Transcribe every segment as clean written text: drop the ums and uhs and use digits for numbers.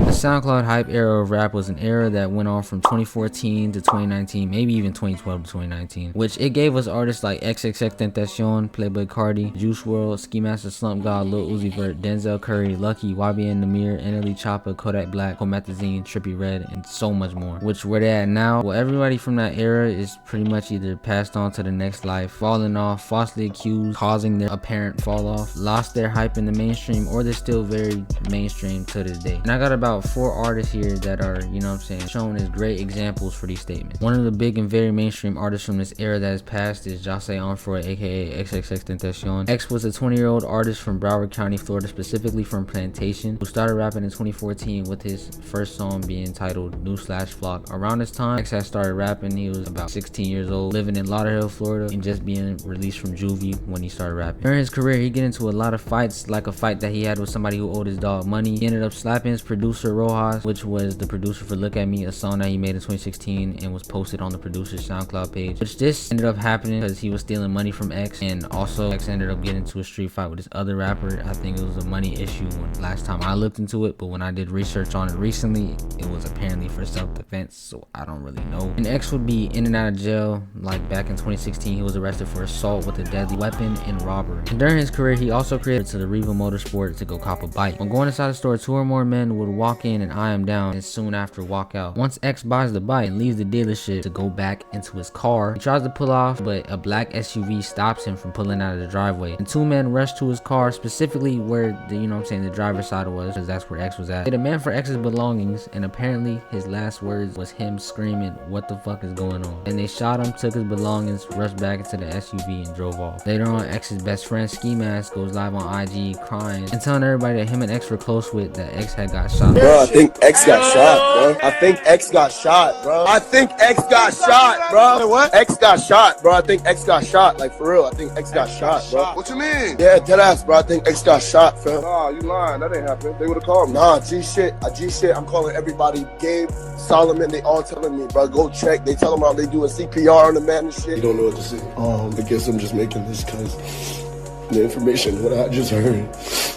The SoundCloud hype era of rap was an era that went on from 2014 to 2019, maybe even 2012 to 2019, which it gave us artists like XXXTentacion, Playboi Carti, Juice WRLD, Ski Master, Slump God, Lil Uzi Vert, Denzel Curry, Lucky, YBN Namir, NLE Choppa, Kodak Black, Promethazine, Trippie Redd, and so much more. Which where they at now? Well, everybody from that era is pretty much either passed on to the next life, falling off, falsely accused, causing their apparent fall off, lost their hype in the mainstream, or they're still very mainstream to this day. And I got about 4 artists here that are, you know what I'm saying, shown as great examples for these statements. One of the big and very mainstream artists from this era that has passed is Jose Onfroy, aka XXXTentacion. X was a 20-year-old artist from Broward County, Florida, specifically from Plantation, who started rapping in 2014 with his first song being titled New/Flock. Around this time, X had started rapping. He was about 16 years old, living in Lauderhill, Florida, and just being released from juvie when he started rapping. During his career, he get into a lot of fights, like a fight that he had with somebody who owed his dog money. He ended up slapping his producer Rojas, which was the producer for Look At Me, a song that he made in 2016 and was posted on the producer's SoundCloud page. Which this ended up happening because he was stealing money from X, and also X ended up getting into a street fight with this other rapper. I think it was a money issue when last time I looked into it, but when I did research on it recently, it was apparently for self-defense, so I don't really know. And X would be in and out of jail. Like back in 2016, he was arrested for assault with a deadly weapon and robbery. And during his career, he also created to the Riva Motorsport to go cop a bike. When going inside the store, 2 or more men would walk in and eye him down, and soon after walk out. Once X buys the bike and leaves the dealership to go back into his car, he tries to pull off, but a black SUV stops him from pulling out of the driveway. And 2 men rush to his car, specifically where the, you know what I'm saying, the driver's side was, because that's where X was at. They demand for X's belongings, and apparently his last words was him screaming, "What the fuck is going on?" And they shot him, took his belongings, rushed back into the SUV, and drove off. Later on, X's best friend Ski Mask goes live on IG crying and telling everybody that him and X were close with, that X had got shot. Bro, I think X got shot, bro. I think X got shot, bro. I think X got shot, bro. What? X got shot, bro. I think X got shot. Like, for real, I think X got shot, bro. What you mean? Yeah, deadass, bro. I think X got shot, fam. Nah, you lying. That ain't happening. They would've called me. Nah, G shit. I'm calling everybody. Gabe, Solomon, they all telling me, bro, go check. They tell them how they doing CPR on the man and shit. You don't know what to say. I guess I'm just making this because the information, what I just heard,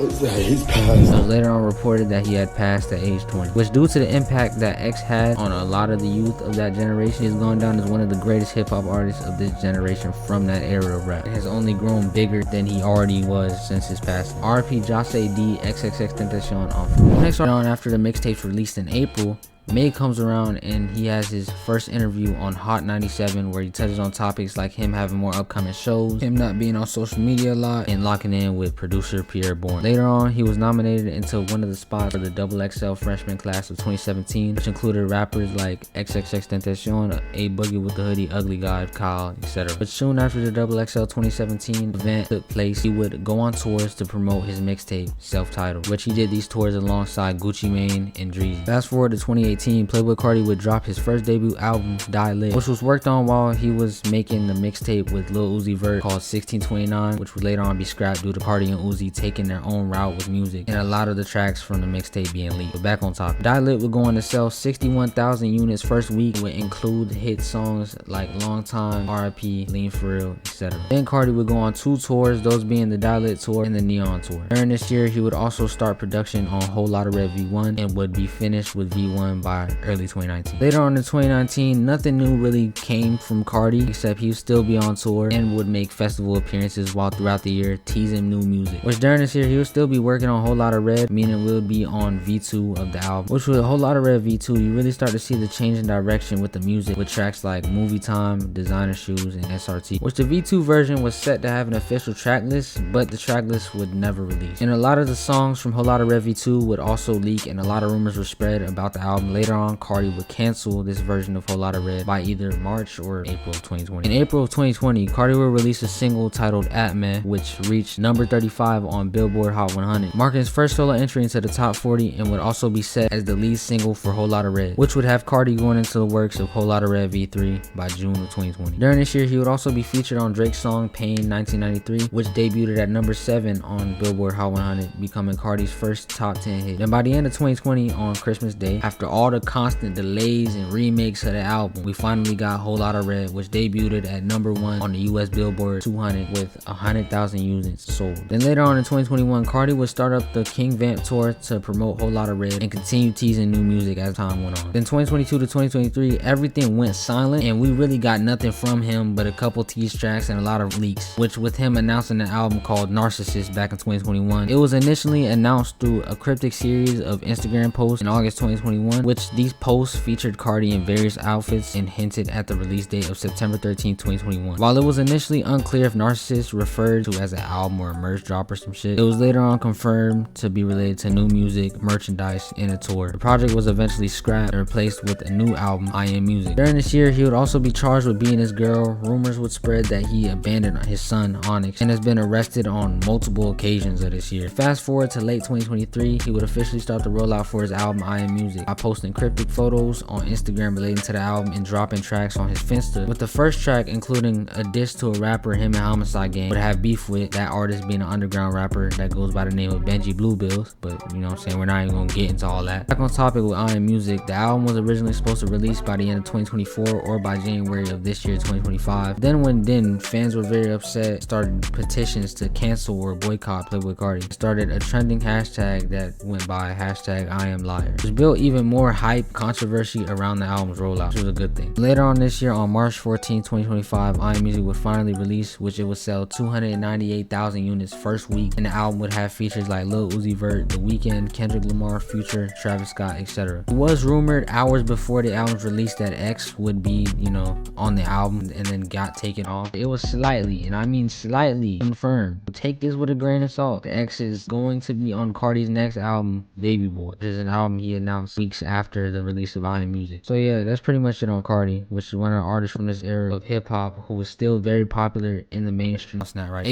was that he's passed. So later on reported that he had passed at age 20, which due to the impact that X had on a lot of the youth of that generation, is going down as one of the greatest hip-hop artists of this generation from that era of rap. It has only grown bigger than he already was since his passing. RP Jose D, XXXTentacion off. Next on, after the mixtapes released in April, May comes around and he has his first interview on Hot 97, where he touches on topics like him having more upcoming shows, him not being on social media a lot, and locking in with producer Pierre Bourne. Later on, he was nominated into one of the spots for the XXL freshman class of 2017, which included rappers like XXXTentacion, A Boogie with the Hoodie, Ugly God, Kyle, etc. But soon after the XXL 2017 event took place, he would go on tours to promote his mixtape, self-titled, which he did these tours alongside Gucci Mane and Dreezy. Fast forward to 2018, Playboi Carti would drop his first debut album, Die Lit, which was worked on while he was making the mixtape with Lil Uzi Vert called 1629, which would later on be scrapped due to Carti and Uzi taking their own route with music, and a lot of the tracks from the mixtape being leaked. But back on topic, Die Lit would go on to sell 61,000 units first week, would include hit songs like Long Time, R.I.P., Lean For Real, etc. Then Carti would go on 2 tours, those being the Die Lit tour and the Neon tour. During this year, he would also start production on Whole Lotta Red V1 and would be finished with V1 by early 2019. Later on in 2019, nothing new really came from Carti, except he would still be on tour and would make festival appearances while throughout the year teasing new music. Which during this year, he would still be working on Whole Lotta Red, meaning we'll be on V2 of the album. Which with Whole Lotta Red V2, you really start to see the change in direction with the music, with tracks like Movie Time, Designer Shoes, and SRT. Which the V2 version was set to have an official track list, but the track list would never release. And a lot of the songs from Whole Lotta Red V2 would also leak, and a lot of rumors were spread about the album. Later on, Carti would cancel this version of Whole Lotta Red by either March or April of 2020. In April of 2020, Carti would release a single titled Atman, which reached number 35 on Billboard Hot 100, marking his first solo entry into the top 40, and would also be set as the lead single for Whole Lotta Red, which would have Carti going into the works of Whole Lotta Red V3 by June of 2020. During this year, he would also be featured on Drake's song Pain 1993, which debuted at number 7 on Billboard Hot 100, becoming Carti's first top 10 hit. Then by the end of 2020, on Christmas Day, after all all the constant delays and remakes of the album, we finally got Whole Lotta Red, which debuted at #1 on the US Billboard 200 with 100,000 units sold. Then later on in 2021, Cardi would start up the King Vamp tour to promote Whole Lotta Red and continue teasing new music as time went on. Then 2022 to 2023, everything went silent and we really got nothing from him but a couple tease tracks and a lot of leaks, which with him announcing an album called Narcissist back in 2021. It was initially announced through a cryptic series of Instagram posts in August 2021, which these posts featured Cardi in various outfits and hinted at the release date of September 13, 2021. While it was initially unclear if Narcissist referred to as an album or a merch drop or some shit, it was later on confirmed to be related to new music, merchandise, and a tour. The project was eventually scrapped and replaced with a new album, I Am Music. During this year, he would also be charged with being his girl. Rumors would spread that he abandoned his son, Onyx, and has been arrested on multiple occasions of this year. Fast forward to late 2023, he would officially start the rollout for his album, I Am Music, by posting cryptic photos on Instagram relating to the album and dropping tracks on his Finsta, with the first track including a diss to a rapper him and Homicide Gang would have beef with, that artist being an underground rapper that goes by the name of Benji Bluebills, but you know what I'm saying, we're not even gonna get into all that. Back on topic with I Am Music, the album was originally supposed to release by the end of 2024 or by January of this year, 2025. Then fans were very upset, started petitions to cancel or boycott Playboy Cardi, started a trending hashtag that went by hashtag I Am Liar, which built even more hype, controversy around the album's rollout, which was a good thing. Later on this year, on March 14, 2025, I Am Music would finally release, which it would sell 298,000 units first week, and the album would have features like Lil Uzi Vert, The Weeknd, Kendrick Lamar, Future, Travis Scott, etc. It was rumored hours before the album's release that X would be, you know, on the album and then got taken off. It was slightly, and I mean slightly, confirmed. Take this with a grain of salt. The X is going to be on Cardi's next album, Baby Boy, which is an album he announced weeks after the release of I Am Music. So yeah, that's pretty much it on Cardi, which is one of the artists from this era of hip hop who was still very popular in the mainstream. That's not right.